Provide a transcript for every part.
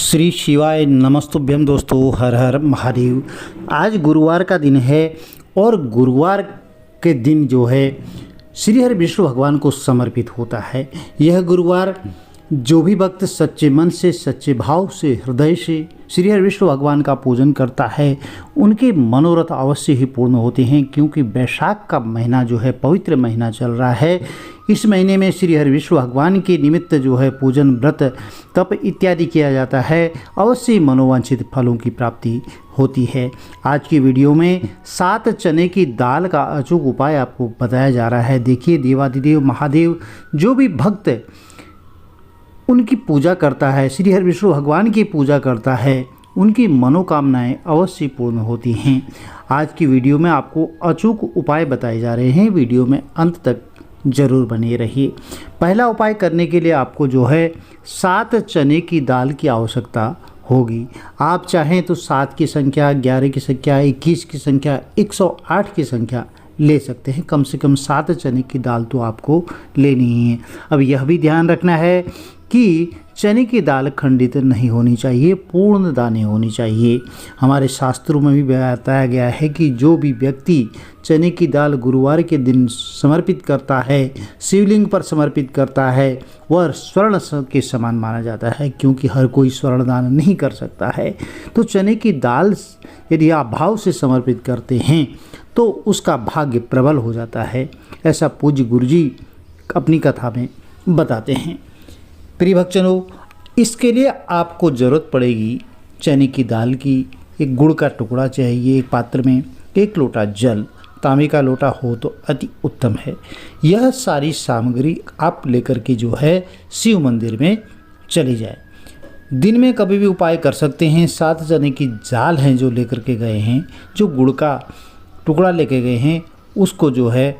श्री शिवाय नमस्तुभ्यम दोस्तों, हर हर महादेव। आज गुरुवार का दिन है और गुरुवार के दिन जो है श्री हरि विष्णु भगवान को समर्पित होता है। यह गुरुवार जो भी भक्त सच्चे मन से, सच्चे भाव से, हृदय से श्री हरि विष्णु भगवान का पूजन करता है, उनके मनोरथ अवश्य ही पूर्ण होते हैं। क्योंकि वैशाख का महीना जो है पवित्र महीना चल रहा है। इस महीने में श्री हरि विष्णु भगवान के निमित्त जो है पूजन, व्रत, तप इत्यादि किया जाता है। अवश्य ही मनोवांछित फलों की प्राप्ति होती है। आज की वीडियो में 7 चने की दाल का अचूक उपाय आपको बताया जा रहा है। देखिए, देवादिदेव महादेव जो भी भक्त उनकी पूजा करता है, श्री हरि विष्णु भगवान की पूजा करता है, उनकी मनोकामनाएं अवश्य पूर्ण होती हैं। आज की वीडियो में आपको अचूक उपाय बताए जा रहे हैं। वीडियो में अंत तक जरूर बने रहिए। पहला उपाय करने के लिए आपको जो है 7 चने की दाल की आवश्यकता होगी। आप चाहें तो 7 की संख्या, 11 की संख्या, 21 की संख्या, 108 की संख्या ले सकते हैं। कम से कम 7 चने की दाल तो आपको लेनी ही है। अब यह भी ध्यान रखना है कि चने की दाल खंडित नहीं होनी चाहिए, पूर्ण दाने होनी चाहिए। हमारे शास्त्रों में भी बताया गया है कि जो भी व्यक्ति चने की दाल गुरुवार के दिन समर्पित करता है, शिवलिंग पर समर्पित करता है, वह स्वर्ण के समान माना जाता है। क्योंकि हर कोई स्वर्ण दान नहीं कर सकता है। तो चने की दाल यदि आप भाव से समर्पित करते हैं तो उसका भाग्य प्रबल हो जाता है। ऐसा पूज्य गुरुजी अपनी कथा में बताते हैं। प्रिय भक्तजनों, इसके लिए आपको ज़रूरत पड़ेगी चने की दाल की। एक गुड़ का टुकड़ा चाहिए एक पात्र में, 1 लोटा जल, तांबे का लोटा हो तो अति उत्तम है। यह सारी सामग्री आप लेकर के जो है शिव मंदिर में चले जाए। दिन में कभी भी उपाय कर सकते हैं। 7 चने की दाल हैं जो लेकर के गए हैं, जो गुड़ का टुकड़ा लेके गए हैं, उसको जो है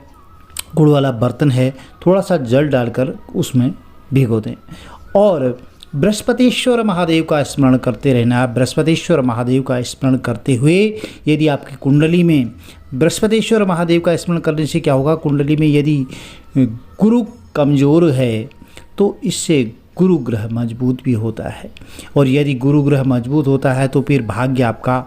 गुड़ वाला बर्तन है, थोड़ा सा जल डालकर उसमें भिगो दें और बृहस्पतिश्वर महादेव का स्मरण करते रहना है। बृहस्पतिश्वर महादेव का स्मरण करते हुए यदि आपकी कुंडली में बृहस्पतिश्वर महादेव का स्मरण करने से क्या होगा, कुंडली में यदि गुरु कमज़ोर है तो इससे गुरु ग्रह मजबूत भी होता है। और यदि गुरु ग्रह मजबूत होता है तो फिर भाग्य आपका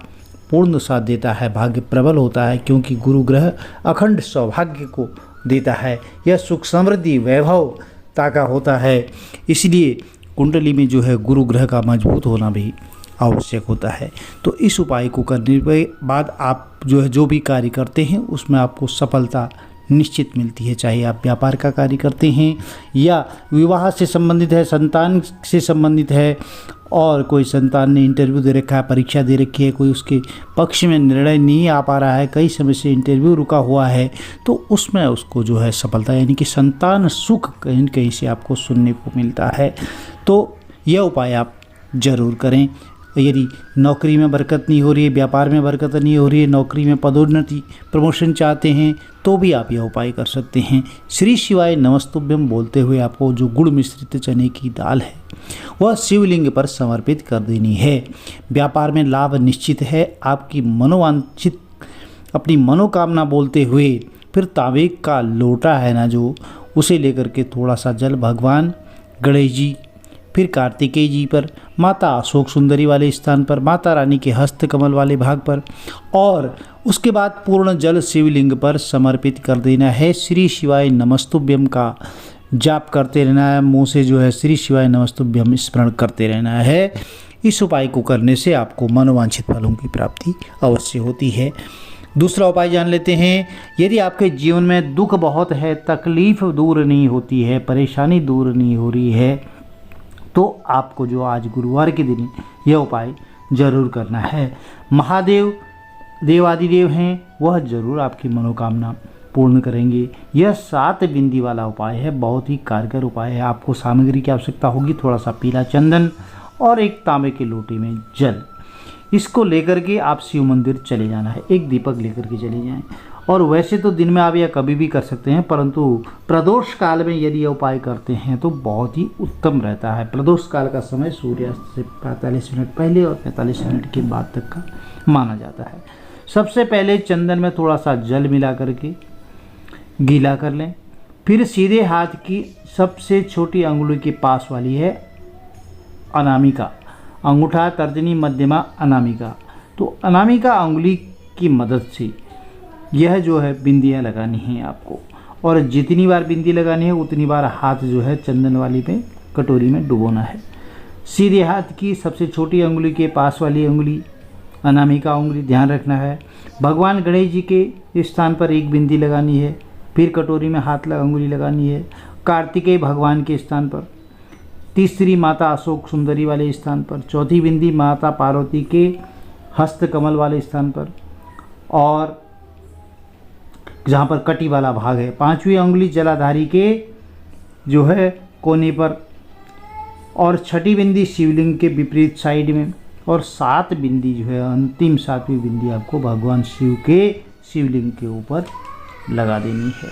पूर्ण साथ देता है, भाग्य प्रबल होता है। क्योंकि गुरु ग्रह अखंड सौभाग्य को देता है। यह सुख, समृद्धि, वैभव का होता है। इसलिए कुंडली में जो है गुरु ग्रह का मजबूत होना भी आवश्यक होता है। तो इस उपाय को करने के बाद आप जो है जो भी कार्य करते हैं उसमें आपको सफलता निश्चित मिलती है। चाहे आप व्यापार का कार्य करते हैं या विवाह से संबंधित है, संतान से संबंधित है, और कोई संतान ने इंटरव्यू दे रखा है, परीक्षा दे रखी है, कोई उसके पक्ष में निर्णय नहीं आ पा रहा है, कई समय से इंटरव्यू रुका हुआ है, तो उसमें उसको जो है सफलता यानी कि संतान सुख कहीं न कहीं से आपको सुनने को मिलता है। तो यह उपाय आप ज़रूर करें। यदि नौकरी में बरकत नहीं हो रही है, व्यापार में बरकत नहीं हो रही है, नौकरी में पदोन्नति, प्रमोशन चाहते हैं, तो भी आप यह उपाय कर सकते हैं। श्री शिवाय नमस्तुभ्यम बोलते हुए आपको जो गुड़ मिश्रित चने की दाल है वह शिवलिंग पर समर्पित कर देनी है। व्यापार में लाभ निश्चित है। आपकी मनोवांछित अपनी मनोकामना बोलते हुए फिर तांबे का लोटा है ना जो, उसे लेकर के थोड़ा सा जल भगवान गणेश जी, फिर कार्तिकेय जी पर, माता अशोक सुंदरी वाले स्थान पर, माता रानी के हस्त कमल वाले भाग पर, और उसके बाद पूर्ण जल शिवलिंग पर समर्पित कर देना है। श्री शिवाय नमस्तुभ्यम का जाप करते रहना है। मुँह से जो है श्री शिवाय नमस्तुभ्यम स्मरण करते रहना है। इस उपाय को करने से आपको मनोवांछित फलों की प्राप्ति अवश्य होती है। दूसरा उपाय जान लेते हैं। यदि आपके जीवन में दुख बहुत है, तकलीफ दूर नहीं होती है, परेशानी दूर नहीं हो रही है, तो आपको जो आज गुरुवार के दिन यह उपाय जरूर करना है। महादेव देवादिदेव हैं, वह जरूर आपकी मनोकामना पूर्ण करेंगे। यह 7 बिंदी वाला उपाय है, बहुत ही कारगर उपाय है। आपको सामग्री की आवश्यकता होगी, थोड़ा सा पीला चंदन और एक तांबे के लोटे में जल। इसको लेकर के आप शिव मंदिर चले जाना है। एक दीपक लेकर के चले जाएं। और वैसे तो दिन में आप यह कभी भी कर सकते हैं, परंतु प्रदोष काल में यदि यह उपाय करते हैं तो बहुत ही उत्तम रहता है। प्रदोष काल का समय सूर्यास्त से 45 मिनट पहले और 45 मिनट के बाद तक का माना जाता है। सबसे पहले चंदन में थोड़ा सा जल मिला करके गीला कर लें। फिर सीधे हाथ की सबसे छोटी अंगुली के पास वाली है अनामिका, अंगूठा, तर्जनी, मध्यमा, अनामिका। तो अनामिका उंगली की मदद से यह जो है बिंदियाँ लगानी है आपको, और जितनी बार बिंदी लगानी है उतनी बार हाथ जो है चंदन वाली पे कटोरी में डुबोना है। सीधे हाथ की सबसे छोटी उंगली के पास वाली उंगली अनामिका उंगली ध्यान रखना है। भगवान गणेश जी के स्थान पर एक बिंदी लगानी है, फिर कटोरी में हाथ उंगली लगानी है। कार्तिकेय भगवान के स्थान पर, तीसरी माता अशोक सुंदरी वाले स्थान पर, चौथी बिंदी माता पार्वती के हस्त कमल वाले स्थान पर, और जहाँ पर कटी वाला भाग है। पांचवी उंगली जलाधारी के जो है कोने पर, और छठी बिंदी शिवलिंग के विपरीत साइड में, और 7 बिंदी जो है अंतिम 7वीं बिंदी आपको भगवान शिव के शिवलिंग के ऊपर लगा देनी है।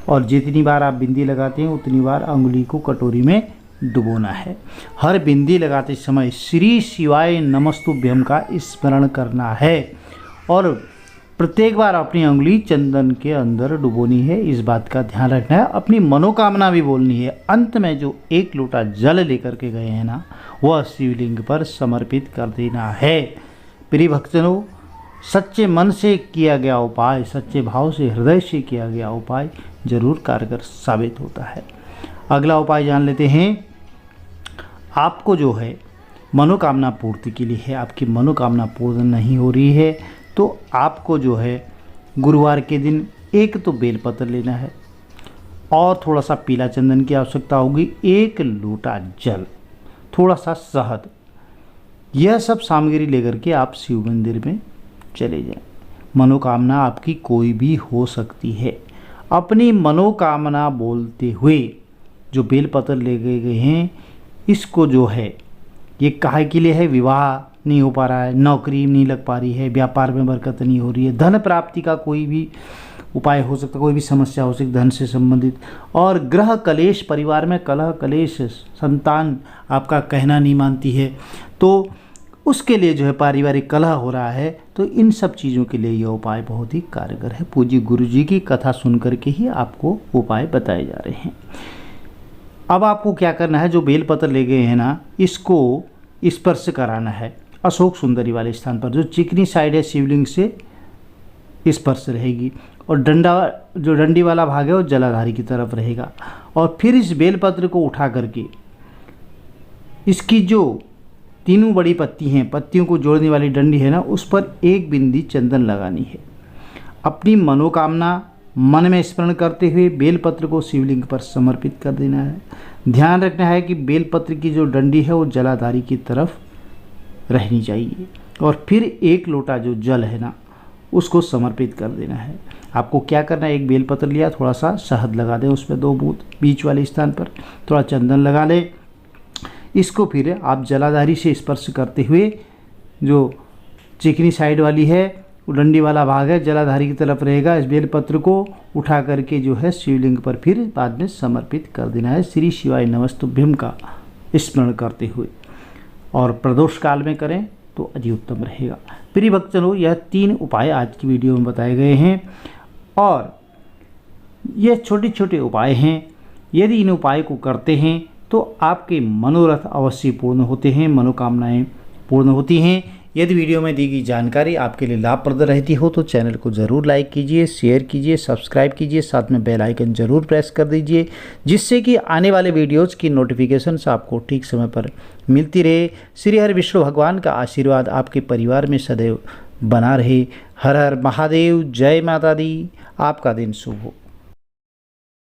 और जितनी बार आप बिंदी लगाते हैं उतनी बार उंगली को कटोरी में डुबोना है। हर बिंदी लगाते समय श्री शिवाय नमस्तुभ्यम का स्मरण करना है, और प्रत्येक बार अपनी उंगली चंदन के अंदर डुबोनी है, इस बात का ध्यान रखना है। अपनी मनोकामना भी बोलनी है। अंत में जो 1 लोटा जल लेकर के गए हैं ना, वह शिवलिंग पर समर्पित कर देना है। प्रिय भक्तजनों, सच्चे मन से किया गया उपाय, सच्चे भाव से हृदय से किया गया उपाय जरूर कारगर साबित होता है। अगला उपाय जान लेते हैं। आपको जो है मनोकामना पूर्ति के लिए है, आपकी मनोकामना पूर्ण नहीं हो रही है, तो आपको जो है गुरुवार के दिन एक तो बेलपत्र लेना है, और थोड़ा सा पीला चंदन की आवश्यकता होगी, 1 लोटा जल, थोड़ा सा शहद, यह सब सामग्री लेकर के आप शिव मंदिर में चले जाएं। मनोकामना आपकी कोई भी हो सकती है। अपनी मनोकामना बोलते हुए जो बेलपत्र ले गए हैं, इसको जो है ये काहे के लिए है? विवाह नहीं हो पा रहा है, नौकरी नहीं लग पा रही है, व्यापार में बरकत नहीं हो रही है, धन प्राप्ति का कोई भी उपाय हो सकता है, कोई भी समस्या हो सकती धन से संबंधित, और ग्रह कलेश, परिवार में कलह कलेश, संतान आपका कहना नहीं मानती है, तो उसके लिए जो है पारिवारिक कलह हो रहा है, तो इन सब चीज़ों के लिए यह उपाय बहुत ही कारगर है। पूज्य गुरु जी की कथा सुन करके ही आपको उपाय बताए जा रहे हैं। अब आपको क्या करना है, जो बेलपत्र ले गए हैं ना, इसको स्पर्श कराना है अशोक सुंदरी वाले स्थान पर, जो चिकनी साइड है शिवलिंग से स्पर्श रहेगी, और जो डंडी वाला भाग है वो जलाधारी की तरफ रहेगा। और फिर इस बेलपत्र को उठा करके इसकी जो तीनों बड़ी पत्ती हैं, पत्तियों को जोड़ने वाली डंडी है ना, उस पर 1 बिंदी चंदन लगानी है। अपनी मनोकामना मन में स्मरण करते हुए बेलपत्र को शिवलिंग पर समर्पित कर देना है। ध्यान रखना है कि बेलपत्र की जो डंडी है वो जलाधारी की तरफ रहनी चाहिए, और फिर 1 लोटा जो जल है ना, उसको समर्पित कर देना है। आपको क्या करना है, एक बेलपत्र लिया, थोड़ा सा शहद लगा दें उसमें 2 बूंद, बीच वाले स्थान पर थोड़ा चंदन लगा लें। इसको फिर आप जलाधारी से स्पर्श करते हुए, जो चिकनी साइड वाली है, वो डंडी वाला भाग है जलाधारी की तरफ रहेगा, इस बेलपत्र को उठा करके जो है शिवलिंग पर फिर बाद में समर्पित कर देना है, श्री शिवाय नमस्तुभ्यम का स्मरण करते हुए, और प्रदोष काल में करें तो अति उत्तम रहेगा। प्रिय भक्तजनों, यह 3 उपाय आज की वीडियो में बताए गए हैं, और यह छोटे छोटे उपाय हैं। यदि इन उपाय को करते हैं तो आपके मनोरथ अवश्य पूर्ण होते हैं, मनोकामनाएं पूर्ण होती हैं। यदि वीडियो में दी गई जानकारी आपके लिए लाभप्रद रहती हो तो चैनल को ज़रूर लाइक कीजिए, शेयर कीजिए, सब्सक्राइब कीजिए, साथ में बेल आइकन ज़रूर प्रेस कर दीजिए, जिससे कि आने वाले वीडियोज़ की नोटिफिकेशंस आपको ठीक समय पर मिलती रहे। श्री हरि विष्णु भगवान का आशीर्वाद आपके परिवार में सदैव बना रहे। हर हर महादेव, जय माता दी। आपका दिन शुभ हो।